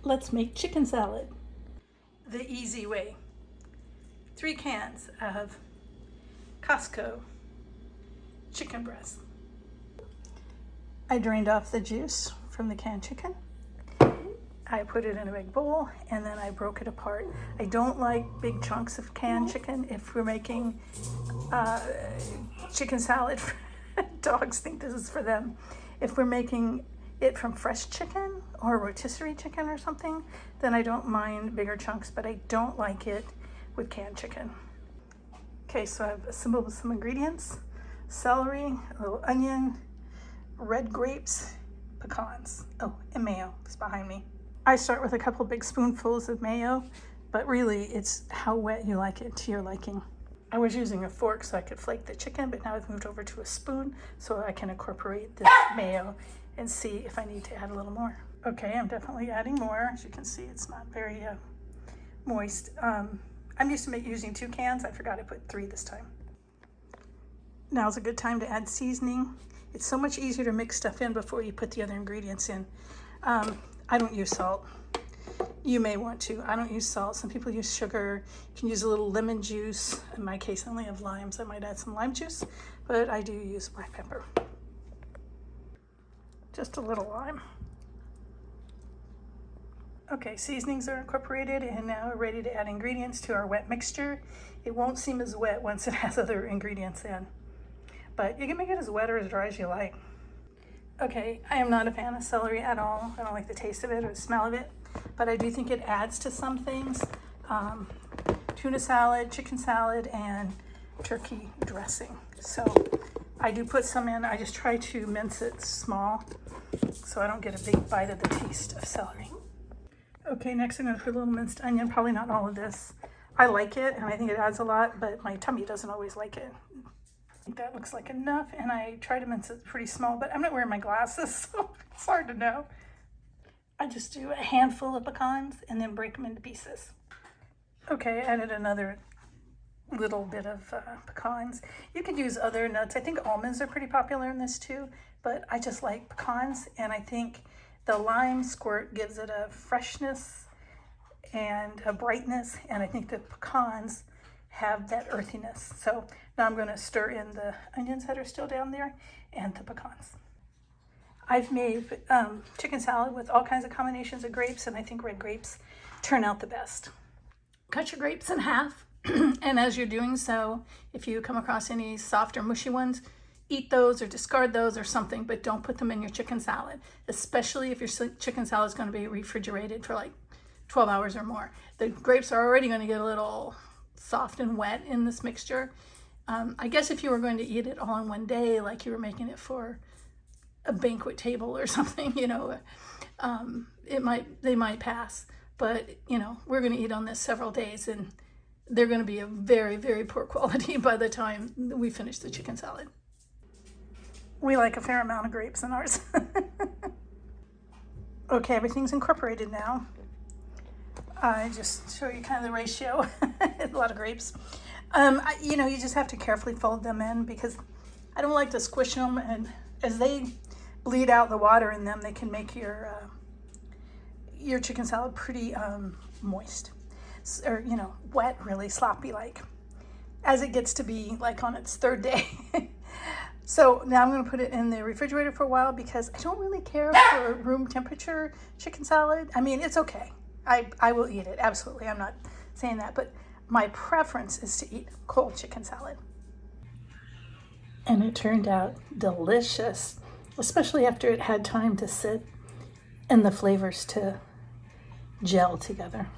Let's make chicken salad the easy way. 3 cans of Costco chicken breast. I drained off the juice from the canned chicken. I put it in a big bowl and then I broke it apart. I don't like big chunks of canned chicken if we're making chicken salad. Dogs think this is for them. If we're making it from fresh chicken or rotisserie chicken or something, then I don't mind bigger chunks, but I don't like it with canned chicken. Okay, so I've assembled some ingredients: celery, a little onion, red grapes, pecans. Oh, and mayo is behind me. I start with a couple big spoonfuls of mayo, but really it's how wet you like it to your liking. I was using a fork so I could flake the chicken, but now I've moved over to a spoon so I can incorporate this mayo and see if I need to add a little more. Okay, I'm definitely adding more. As you can see, it's not very moist. I'm used to using 2 cans. I forgot I put 3 this time. Now's a good time to add seasoning. It's so much easier to mix stuff in before you put the other ingredients in. I don't use salt. You may want to. I don't use salt. Some people use sugar. You can use a little lemon juice. In my case, I only have limes. I might add some lime juice, but I do use black pepper. Just a little lime. Okay, seasonings are incorporated, and now we're ready to add ingredients to our wet mixture. It won't seem as wet once it has other ingredients in, but you can make it as wet or as dry as you like. Okay, I am not a fan of celery at all. I don't like the taste of it or the smell of it, but I do think it adds to some things. Tuna salad, chicken salad, and turkey dressing. So I do put some in. I just try to mince it small so I don't get a big bite of the taste of celery. Okay, next I'm going to put a little minced onion, probably not all of this. I like it and I think it adds a lot, but my tummy doesn't always like it. I think that looks like enough, and I try to mince it pretty small, but I'm not wearing my glasses, so it's hard to know. I just do a handful of pecans and then break them into pieces. Okay, I added another little bit of pecans. You could use other nuts. I think almonds are pretty popular in this too, but I just like pecans, and I think the lime squirt gives it a freshness and a brightness, and I think the pecans have that earthiness. So now I'm going to stir in the onions that are still down there and the pecans. I've made chicken salad with all kinds of combinations of grapes, and I think red grapes turn out the best. Cut your grapes in half, and as you're doing so, if you come across any soft or mushy ones, eat those or discard those or something, but don't put them in your chicken salad, especially if your chicken salad is going to be refrigerated for like 12 hours or more. The grapes are already going to get a little soft and wet in this mixture. I guess if you were going to eat it all in one day, like you were making it for a banquet table or something, you know, they might pass. But, you know, we're going to eat on this several days, and they're going to be a very, very poor quality by the time we finish the chicken salad. We like a fair amount of grapes in ours. Okay, everything's incorporated now. I just show you kind of the ratio. A lot of grapes. You know, you just have to carefully fold them in because I don't like to squish them, and as they bleed out the water in them, they can make your chicken salad pretty moist, or, you know, wet, really sloppy, like as it gets to be like on its 3rd day. So now I'm going to put it in the refrigerator for a while because I don't really care for room temperature chicken salad. I mean, it's okay. I will eat it, absolutely. I'm not saying that, but my preference is to eat cold chicken salad. And it turned out delicious, especially after it had time to sit and the flavors to gel together.